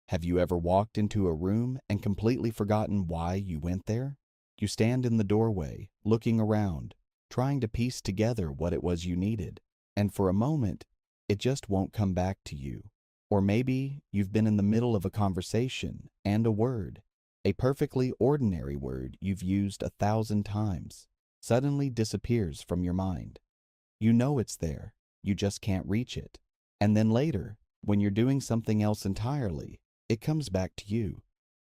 Have you ever walked into a room and completely forgotten why you went there? You stand in the doorway, looking around, trying to piece together what it was you needed, and for a moment, it just won't come back to you. Or maybe you've been in the middle of a conversation and a word, a perfectly ordinary word you've used 1,000 times, suddenly disappears from your mind. You know it's there, you just can't reach it. And then later, when you're doing something else entirely, it comes back to you.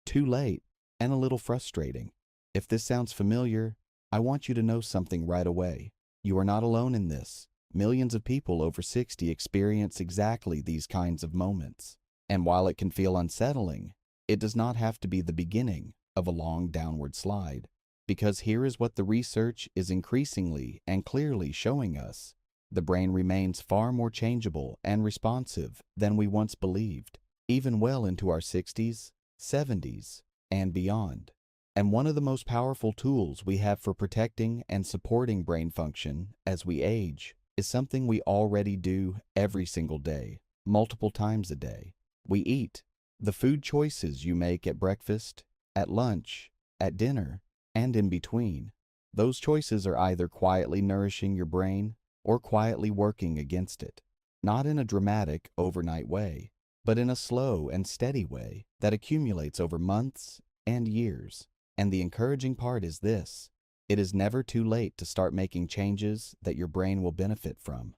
Too late and a little frustrating. If this sounds familiar, I want you to know something right away. You are not alone in this. Millions of people over 60 experience exactly these kinds of moments. And while it can feel unsettling, it does not have to be the beginning of a long downward slide. Because here is what the research is increasingly and clearly showing us. The brain remains far more changeable and responsive than we once believed, even well into our 60s, 70s, and beyond. And one of the most powerful tools we have for protecting and supporting brain function as we age is something we already do every single day, multiple times a day. We eat. The food choices you make at breakfast, at lunch, at dinner, and in between. Those choices are either quietly nourishing your brain or quietly working against it. Not in a dramatic, overnight way, but in a slow and steady way that accumulates over months and years. And the encouraging part is this: it is never too late to start making changes that your brain will benefit from.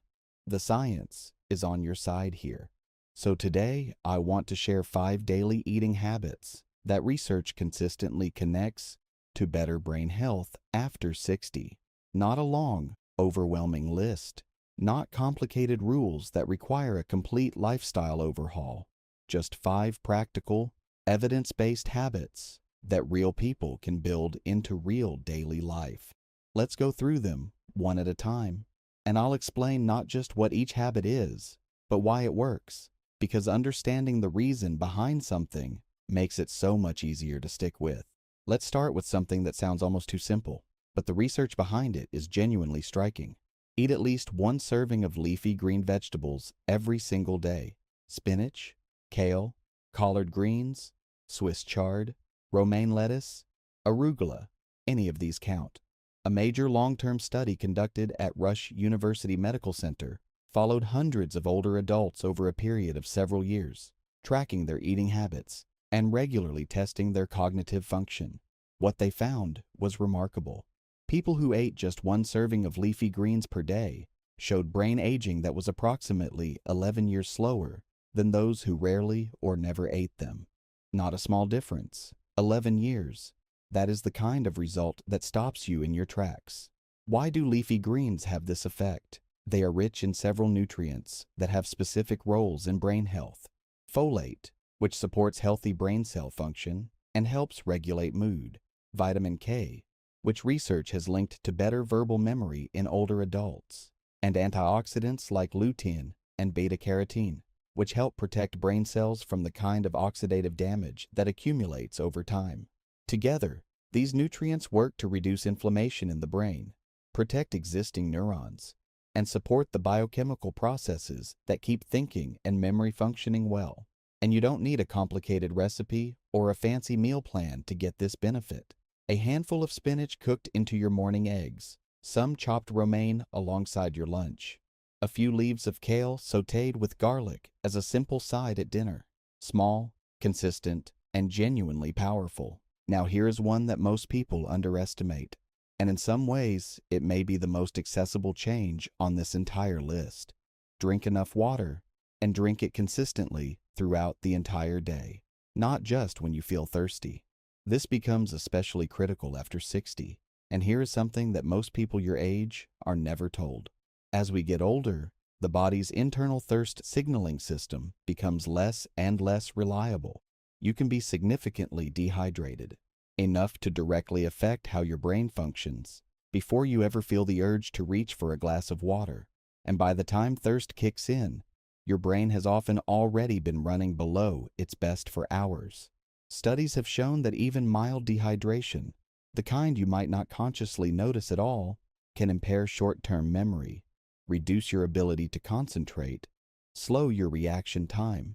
The science is on your side here. So today, I want to share 5 daily eating habits that research consistently connects to better brain health after 60. Not a long, overwhelming list. Not complicated rules that require a complete lifestyle overhaul. Just 5 practical, evidence-based habits that real people can build into real daily life. Let's go through them one at a time, and I'll explain not just what each habit is, but why it works, because understanding the reason behind something makes it so much easier to stick with. Let's start with something that sounds almost too simple, but the research behind it is genuinely striking. Eat at least 1 serving of leafy green vegetables every single day. Spinach, kale, collard greens, Swiss chard, romaine lettuce, arugula, any of these count. A major long-term study conducted at Rush University Medical Center followed hundreds of older adults over a period of several years, tracking their eating habits and regularly testing their cognitive function. What they found was remarkable. People who ate just 1 serving of leafy greens per day showed brain aging that was approximately 11 years slower than those who rarely or never ate them. Not a small difference. 11 years. That is the kind of result that stops you in your tracks. Why do leafy greens have this effect? They are rich in several nutrients that have specific roles in brain health. Folate, which supports healthy brain cell function and helps regulate mood. Vitamin K, which research has linked to better verbal memory in older adults. And antioxidants like lutein and beta-carotene, which help protect brain cells from the kind of oxidative damage that accumulates over time. Together, these nutrients work to reduce inflammation in the brain, protect existing neurons, and support the biochemical processes that keep thinking and memory functioning well. And you don't need a complicated recipe or a fancy meal plan to get this benefit. A handful of spinach cooked into your morning eggs, some chopped romaine alongside your lunch, a few leaves of kale sautéed with garlic as a simple side at dinner. Small, consistent, and genuinely powerful. Now here is one that most people underestimate, and in some ways, it may be the most accessible change on this entire list. Drink enough water, and drink it consistently throughout the entire day, not just when you feel thirsty. This becomes especially critical after 60, and here is something that most people your age are never told. As we get older, the body's internal thirst signaling system becomes less and less reliable. You can be significantly dehydrated, enough to directly affect how your brain functions, before you ever feel the urge to reach for a glass of water. And by the time thirst kicks in, your brain has often already been running below its best for hours. Studies have shown that even mild dehydration, the kind you might not consciously notice at all, can impair short-term memory, reduce your ability to concentrate, slow your reaction time,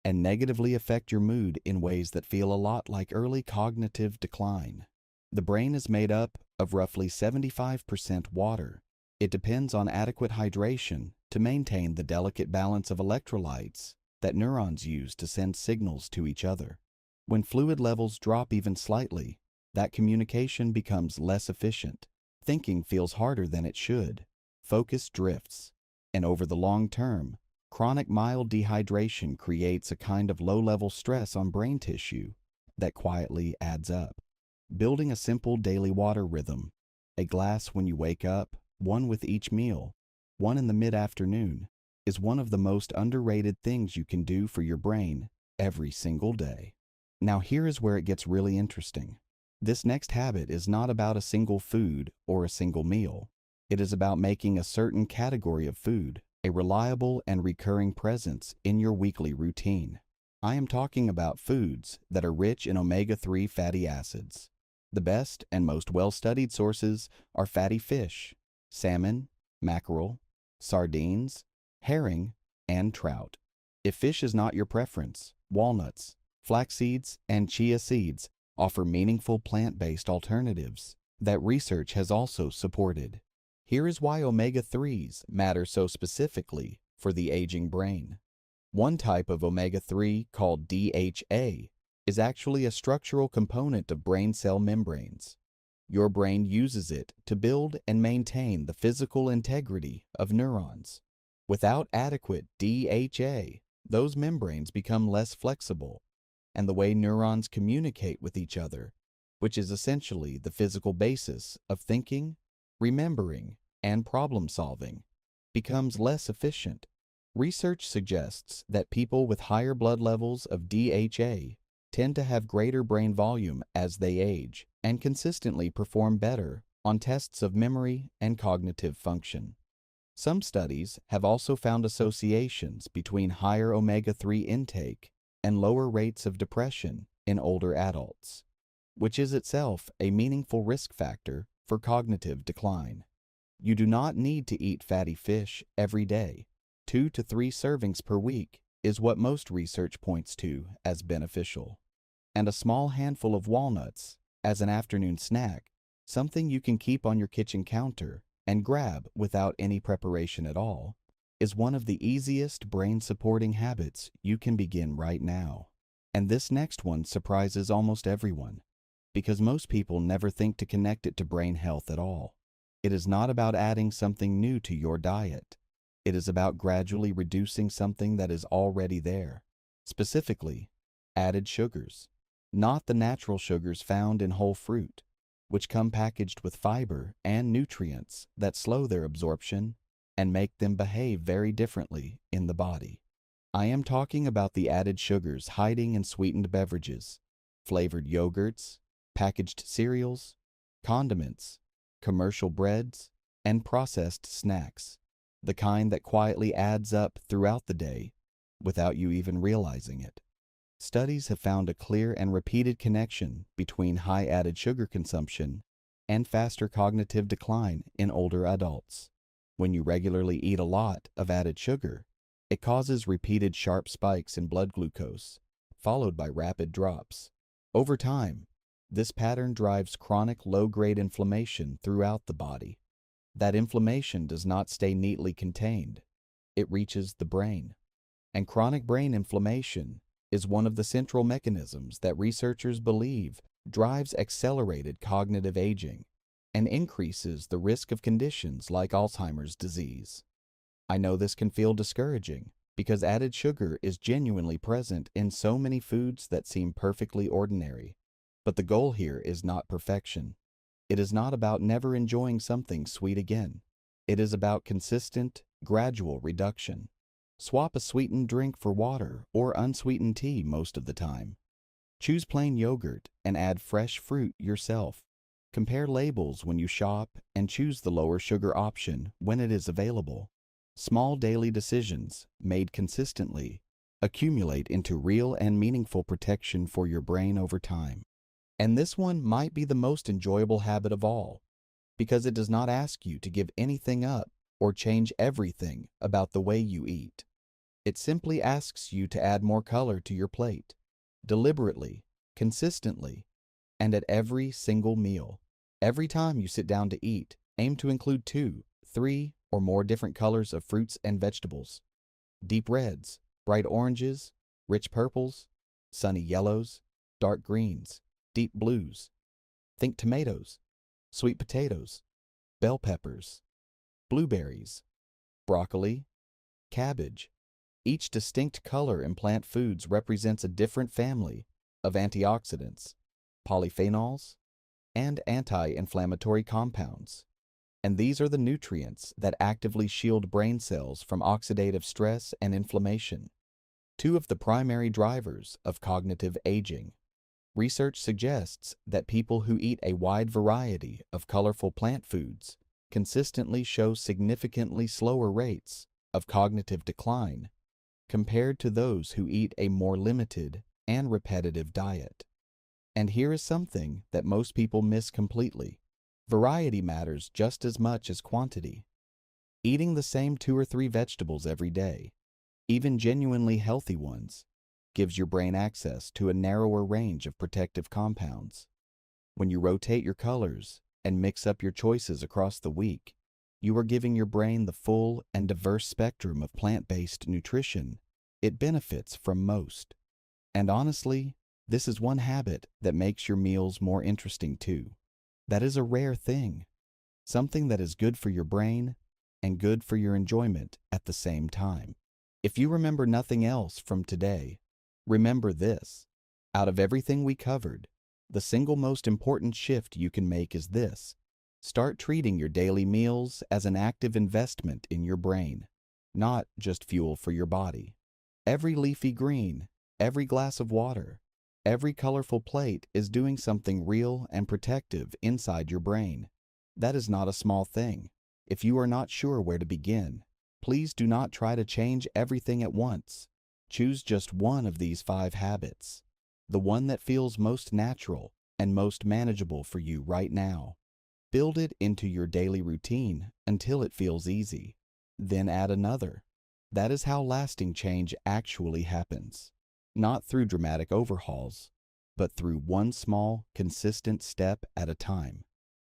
and negatively affect your mood in ways that feel a lot like early cognitive decline. The brain is made up of roughly 75% water. It depends on adequate hydration to maintain the delicate balance of electrolytes that neurons use to send signals to each other. When fluid levels drop even slightly, that communication becomes less efficient. Thinking feels harder than it should. Focus drifts. And over the long term, chronic mild dehydration creates a kind of low-level stress on brain tissue that quietly adds up. Building a simple daily water rhythm, a glass when you wake up, one with each meal, one in the mid-afternoon, is one of the most underrated things you can do for your brain every single day. Now here is where it gets really interesting. This next habit is not about a single food or a single meal. It is about making a certain category of food a reliable and recurring presence in your weekly routine. I am talking about foods that are rich in omega-3 fatty acids. The best and most well-studied sources are fatty fish, salmon, mackerel, sardines, herring, and trout. If fish is not your preference, walnuts, flax seeds, and chia seeds offer meaningful plant-based alternatives that research has also supported. Here is why omega-3s matter so specifically for the aging brain. One type of omega-3, called DHA, is actually a structural component of brain cell membranes. Your brain uses it to build and maintain the physical integrity of neurons. Without adequate DHA, those membranes become less flexible, and the way neurons communicate with each other, which is essentially the physical basis of thinking, remembering, and problem-solving, becomes less efficient. Research suggests that people with higher blood levels of DHA tend to have greater brain volume as they age and consistently perform better on tests of memory and cognitive function. Some studies have also found associations between higher omega-3 intake and lower rates of depression in older adults, which is itself a meaningful risk factor for cognitive decline. You do not need to eat fatty fish every day. 2 to 3 servings per week is what most research points to as beneficial. And a small handful of walnuts as an afternoon snack, something you can keep on your kitchen counter and grab without any preparation at all, is one of the easiest brain-supporting habits you can begin right now. And this next one surprises almost everyone, because most people never think to connect it to brain health at all. It is not about adding something new to your diet. It is about gradually reducing something that is already there, specifically added sugars, not the natural sugars found in whole fruit, which come packaged with fiber and nutrients that slow their absorption and make them behave very differently in the body. I am talking about the added sugars hiding in sweetened beverages, flavored yogurts, packaged cereals, condiments, commercial breads, and processed snacks, the kind that quietly adds up throughout the day without you even realizing it. Studies have found a clear and repeated connection between high added sugar consumption and faster cognitive decline in older adults. When you regularly eat a lot of added sugar, it causes repeated sharp spikes in blood glucose, followed by rapid drops. Over time, this pattern drives chronic low-grade inflammation throughout the body. That inflammation does not stay neatly contained. It reaches the brain. And chronic brain inflammation is one of the central mechanisms that researchers believe drives accelerated cognitive aging and increases the risk of conditions like Alzheimer's disease. I know this can feel discouraging because added sugar is genuinely present in so many foods that seem perfectly ordinary. But the goal here is not perfection. It is not about never enjoying something sweet again. It is about consistent, gradual reduction. Swap a sweetened drink for water or unsweetened tea most of the time. Choose plain yogurt and add fresh fruit yourself. Compare labels when you shop and choose the lower sugar option when it is available. Small daily decisions, made consistently, accumulate into real and meaningful protection for your brain over time. And this one might be the most enjoyable habit of all, because it does not ask you to give anything up or change everything about the way you eat. It simply asks you to add more color to your plate, deliberately, consistently, and at every single meal. Every time you sit down to eat, aim to include 2, 3, or more different colors of fruits and vegetables. Deep reds, bright oranges, rich purples, sunny yellows, dark greens, deep blues. Think tomatoes, sweet potatoes, bell peppers, blueberries, broccoli, cabbage. Each distinct color in plant foods represents a different family of antioxidants, polyphenols, and anti-inflammatory compounds. And these are the nutrients that actively shield brain cells from oxidative stress and inflammation, 2 of the primary drivers of cognitive aging. Research suggests that people who eat a wide variety of colorful plant foods consistently show significantly slower rates of cognitive decline compared to those who eat a more limited and repetitive diet. And here is something that most people miss completely. Variety matters just as much as quantity. Eating the same 2 or 3 vegetables every day, even genuinely healthy ones, gives your brain access to a narrower range of protective compounds. When you rotate your colors and mix up your choices across the week, you are giving your brain the full and diverse spectrum of plant-based nutrition it benefits from most. And honestly, this is one habit that makes your meals more interesting too. That is a rare thing, something that is good for your brain and good for your enjoyment at the same time. If you remember nothing else from today, remember this: out of everything we covered, the single most important shift you can make is this: start treating your daily meals as an active investment in your brain, not just fuel for your body. Every leafy green, every glass of water, every colorful plate is doing something real and protective inside your brain. That is not a small thing. If you are not sure where to begin, please do not try to change everything at once. Choose just one of these 5 habits, the one that feels most natural and most manageable for you right now. Build it into your daily routine until it feels easy. Then add another. That is how lasting change actually happens. Not through dramatic overhauls, but through one small, consistent step at a time.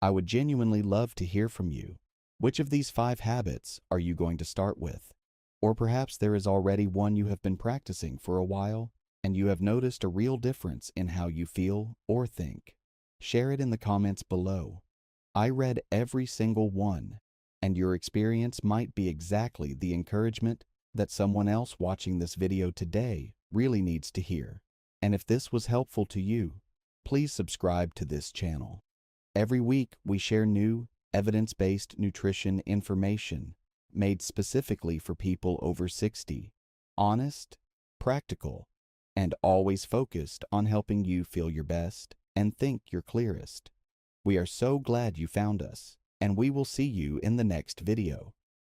I would genuinely love to hear from you. Which of these 5 habits are you going to start with? Or perhaps there is already one you have been practicing for a while and you have noticed a real difference in how you feel or think. Share it in the comments below. I read every single one, and your experience might be exactly the encouragement that someone else watching this video today really needs to hear. And if this was helpful to you, please subscribe to this channel. Every week we share new, evidence-based nutrition information made specifically for people over 60, honest, practical, and always focused on helping you feel your best and think your clearest. We are so glad you found us, and we will see you in the next video.